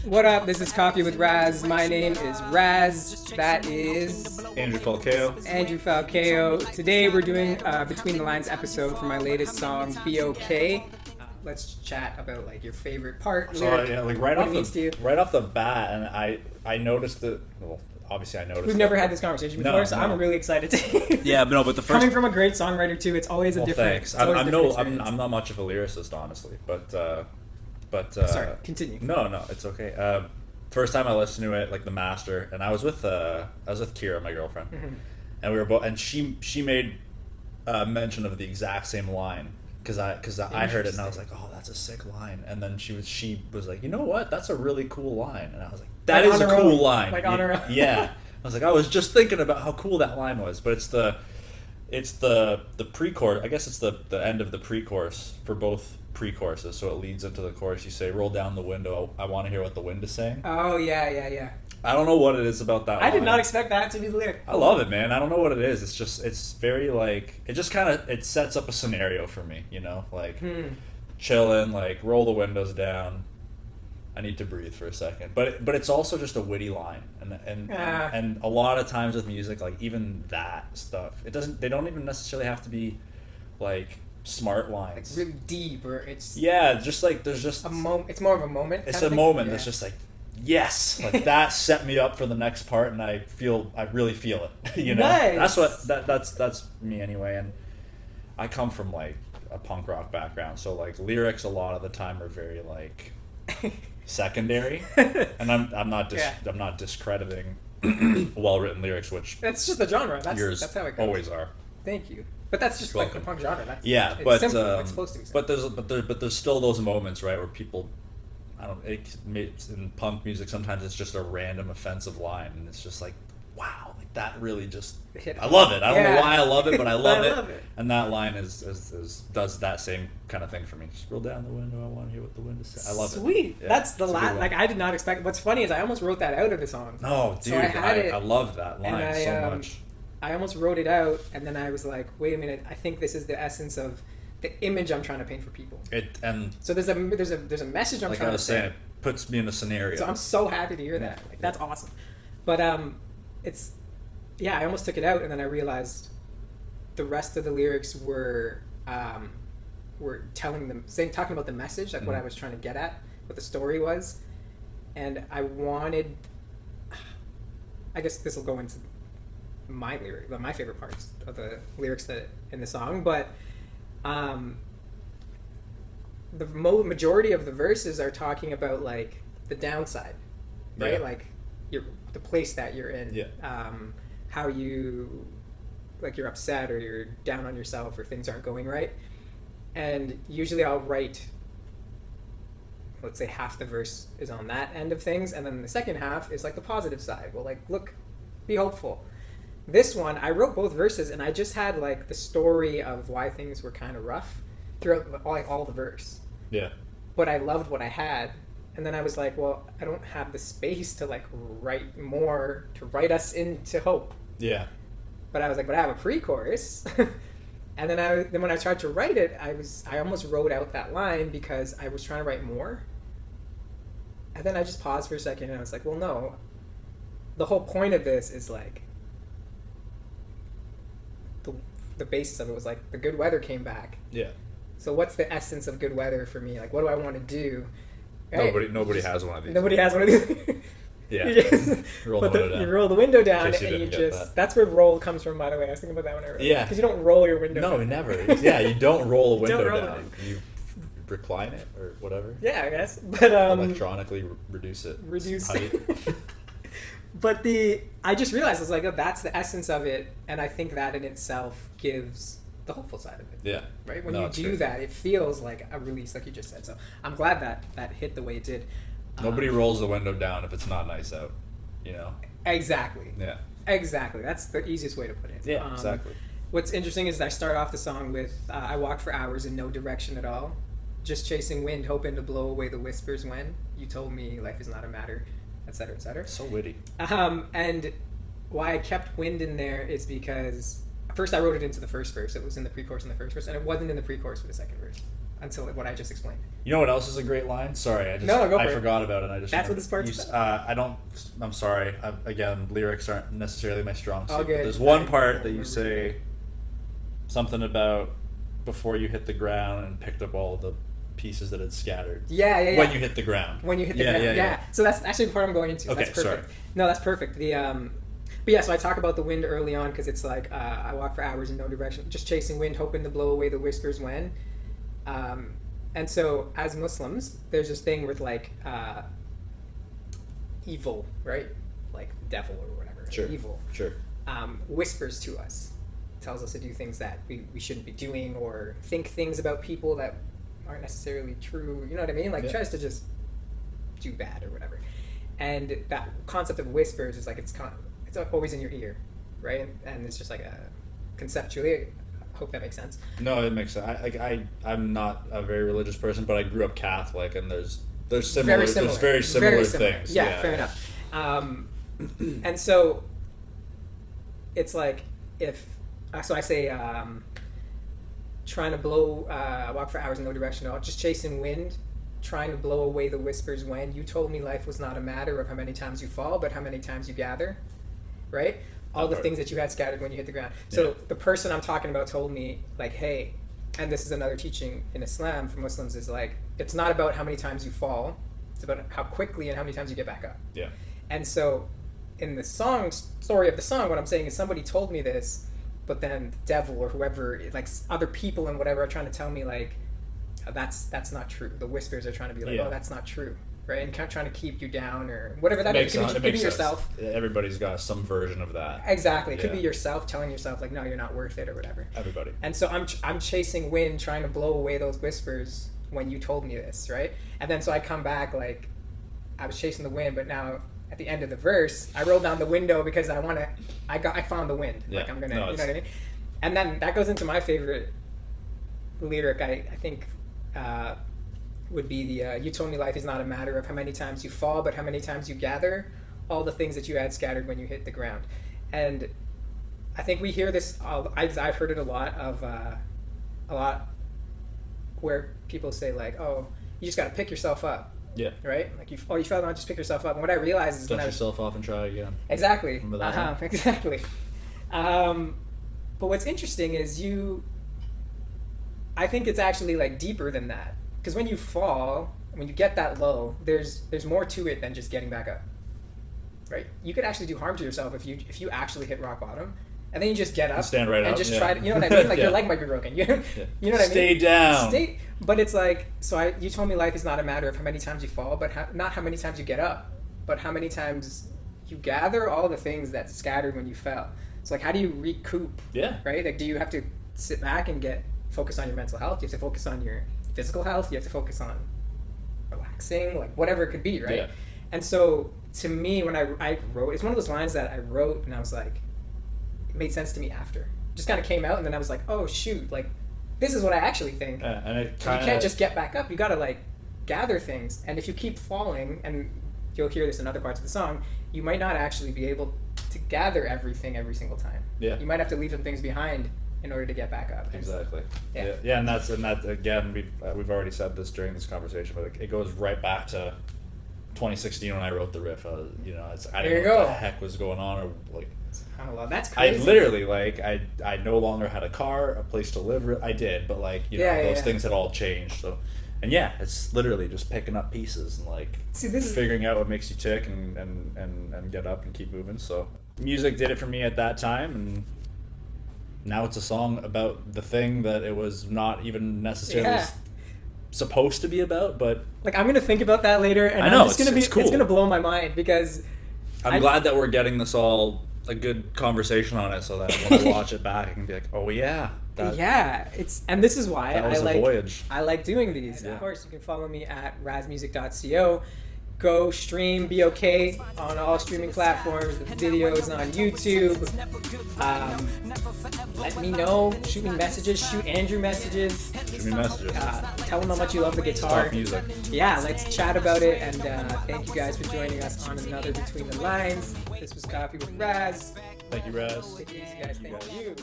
What up? This is Coffee with Raz. My name is Raz. That is Andrew Falcao. Andrew Falcao. Today we're doing Between the Lines episode for my latest song, Be Okay. Let's chat about like your favorite part. So yeah, like right what off it means to you. right off the bat, and I noticed that. Well, obviously I noticed. We've never had this conversation before, so I'm really excited to. Yeah, but no, but the first coming from a great songwriter too, it's always a different. Thanks. It's always a different experience. I'm not much of a lyricist, honestly, but sorry, continue. No, it's okay. First time I listened to it, like the master, and I was with Kira, my girlfriend, and we were both, and she made mention of the exact same line because I heard it and I was like, oh, that's a sick line, and then she was like, you know what, that's a really cool line, and I was like, that is a cool line, like on her own. Yeah. I was like, I was just thinking about how cool that line was, but it's the pre-chorus. I guess it's the end of the pre-chorus for both pre-choruses, so it leads into the chorus. You say, roll down the window, I want to hear what the wind is saying. Oh, yeah. I don't know what it is about that I line. did not expect that to be the lyric. I love it, man. I don't know what it is. It's very, like, it just kind of, it sets up a scenario for me, you know? Like, chilling, like, roll the windows down. I need to breathe for a second, but it's also just a witty line, and a lot of times with music, like even that stuff, they don't even necessarily have to be like smart lines, like really deep, or it's just like there's just a moment. It's more of a moment. It's a moment that's just like, yes, like that set me up for the next part, and I really feel it. You know, nice. That's me anyway, and I come from like a punk rock background, so like lyrics a lot of the time are very like secondary, and I'm not discrediting well-written lyrics, which that's just the genre. Yours that's how it goes. Always are. Thank you. But that's just like the punk genre. But it's supposed to be simple. but there's still those moments, right, where people, in punk music sometimes it's just a random offensive line, and it's just like, wow, like that really just I love it. I don't know why I love it, but I love it. And that line is does that same kind of thing for me. Just roll down the window, I want to hear what the wind is saying. I love it. Sweet. Yeah, that's the last. Like I did not expect. What's funny is I almost wrote that out of the song. No, dude, so I love that line so much. I almost wrote it out, and then I was like, wait a minute, I think this is the essence of the image I'm trying to paint for people. So there's a message I'm trying to say. Like I was saying, it puts me in a scenario. So I'm so happy to hear that. Like that's awesome. But it's I almost took it out, and then I realized the rest of the lyrics were talking about the message, like what I was trying to get at, what the story was, and I wanted. I guess this will go into my favorite parts of the lyrics that in the song, but the majority of the verses are talking about like the downside, right? Like the place that you're in, how you like you're upset or you're down on yourself or things aren't going right, and usually I'll write, let's say half the verse is on that end of things, and then the second half is like the positive side. Well, like, look, be hopeful. This one, I wrote both verses, and I just had like the story of why things were kind of rough throughout all the verse. Yeah. But I loved what I had, and then I was like, well, I don't have the space to like write more to write us into hope. Yeah. But I was like, but I have a pre-chorus, and then when I tried to write it, I almost wrote out that line because I was trying to write more, and then I just paused for a second, and I was like, well, no, the whole point of this is like. The basis of it was like the good weather came back. Yeah. So what's the essence of good weather for me? Like, what do I want to do? Right? Nobody has one of these. Nobody has one of these. Yeah. You roll the window down. You roll the window down, and you just. That's where roll comes from, by the way. I was thinking about that when I wrote it. Yeah. Because you don't roll your window down. No, never. Yeah, you don't roll a window roll down. You recline it or whatever. Yeah, I guess. But electronically reduce it. Height. But I just realized, I was like, oh, that's the essence of it, and I think that in itself gives the hopeful side of it. Yeah. Right? When you do that, it feels like a release, like you just said. So I'm glad that hit the way it did. Nobody rolls the window down if it's not nice out, you know? Exactly. Yeah. Exactly. That's the easiest way to put it. Yeah, exactly. What's interesting is I start off the song with, I walk for hours in no direction at all, just chasing wind, hoping to blow away the whispers when you told me life is not a matter, etc., etc. So witty. And why I kept wind in there is because first I wrote it into the first verse. It was in the pre-chorus in the first verse, and it wasn't in the pre-chorus for the second verse. until what I just explained. You know what else is a great line? Sorry, I forgot about it. That's what this part's about. I'm sorry. Again, lyrics aren't necessarily my strong suit. All good. But there's one part that you say something about before you hit the ground and picked up all the pieces that had scattered. Yeah. When you hit the ground. When you hit the ground. Yeah. So that's actually the part I'm going into. Okay, that's perfect. sorry. No, that's perfect. But yeah, so I talk about the wind early on because it's like I walk for hours in no direction, just chasing wind, hoping to blow away the whispers when. And so as Muslims, there's this thing with like evil, right? Like devil or whatever. Sure. Evil. Sure. Whispers to us, tells us to do things that we shouldn't be doing, or think things about people that aren't necessarily true. You know what I mean? Like tries to just do bad or whatever. And that concept of whispers is like it's always in your ear, right? And it's just like a conceptually. Hope that makes sense. No, it makes sense. I'm not a very religious person, but I grew up Catholic, and there's very similar things. Yeah, fair enough. And so it's like so I say trying to blow walk for hours in no direction at all, just chasing wind, trying to blow away the whispers when you told me life was not a matter of how many times you fall, but how many times you gather, right? All the things that you had scattered when you hit the ground. So the person I'm talking about told me, like, hey, and this is another teaching in Islam for Muslims, is like, it's not about how many times you fall, it's about how quickly and how many times you get back up. Yeah. And so in the story of the song, what I'm saying is somebody told me this, but then the devil or whoever, like other people and whatever, are trying to tell me, like, that's not true. The whispers are trying to be like, oh, that's not true. Right, and kind of trying to keep you down or whatever that is. It could be yourself. Everybody's got some version of that. Exactly. It could be yourself telling yourself like, no, you're not worth it or whatever. Everybody. And so I'm chasing wind, trying to blow away those whispers when you told me this, right? And then so I come back like I was chasing the wind, but now at the end of the verse, I rolled down the window because I found the wind. Yeah. Like I'm gonna, you know what I mean? And then that goes into my favorite lyric. I think. Would be the you told me life is not a matter of how many times you fall, but how many times you gather all the things that you had scattered when you hit the ground. And I think we hear this, I've heard it a lot where people say like, oh, you just got to pick yourself up. Yeah. Right? Like you fell down, just pick yourself up. And what I realized is dust yourself off and try again. Exactly. Remember that Exactly. But what's interesting is I think it's actually like deeper than that. Because when you fall, when you get that low, there's more to it than just getting back up, right? You could actually do harm to yourself if you actually hit rock bottom, and then you just get up, stand right and up, just try to, you know what I mean? Like your leg might be broken. You know what I mean? Stay down. But it's like, you told me life is not a matter of how many times you fall, but not how many times you get up, but how many times you gather all the things that scattered when you fell. So like, how do you recoup? Yeah. Right? Like, do you have to sit back and focus on your mental health? Do you have to focus on your physical health? You have to focus on relaxing, like whatever it could be, right? Yeah. And so to me, when I wrote, it's one of those lines that I wrote and I was like, it made sense to me after. Just kind of came out, and then I was like, oh shoot, like this is what I actually think. And you can't just get back up. You gotta like gather things, and if you keep falling, and you'll hear this in other parts of the song, you might not actually be able to gather everything every single time. Yeah. You might have to leave some things behind in order to get back up. Exactly. Yeah. And that again, we've already said this during this conversation, but it goes right back to 2016 when I wrote the riff. I didn't know what the heck was going on, or like. That's crazy. I literally I no longer had a car, a place to live. I did, but those things had all changed. So, and it's literally just picking up pieces and figuring out what makes you tick and get up and keep moving. So music did it for me at that time, and now it's a song about the thing that it was not even necessarily supposed to be about. But I'm gonna think about that later, and I know, it's cool. It's gonna blow my mind because I'm glad that we're getting this all a good conversation on it, so that when I watch it back, I can be like, oh yeah. And this is why I like doing these. Yeah. Of course, you can follow me at razmusic.co. Go stream BOK on all streaming platforms. The video is on YouTube. Let me know. Shoot me messages. Shoot Andrew messages. Shoot me messages. Tell him how much you love the guitar. Talk music. Yeah, let's chat about it. And thank you guys for joining us on another Between the Lines. This was Coffee with Raz. Thank you, Raz. Take it easy, guys. Thank you.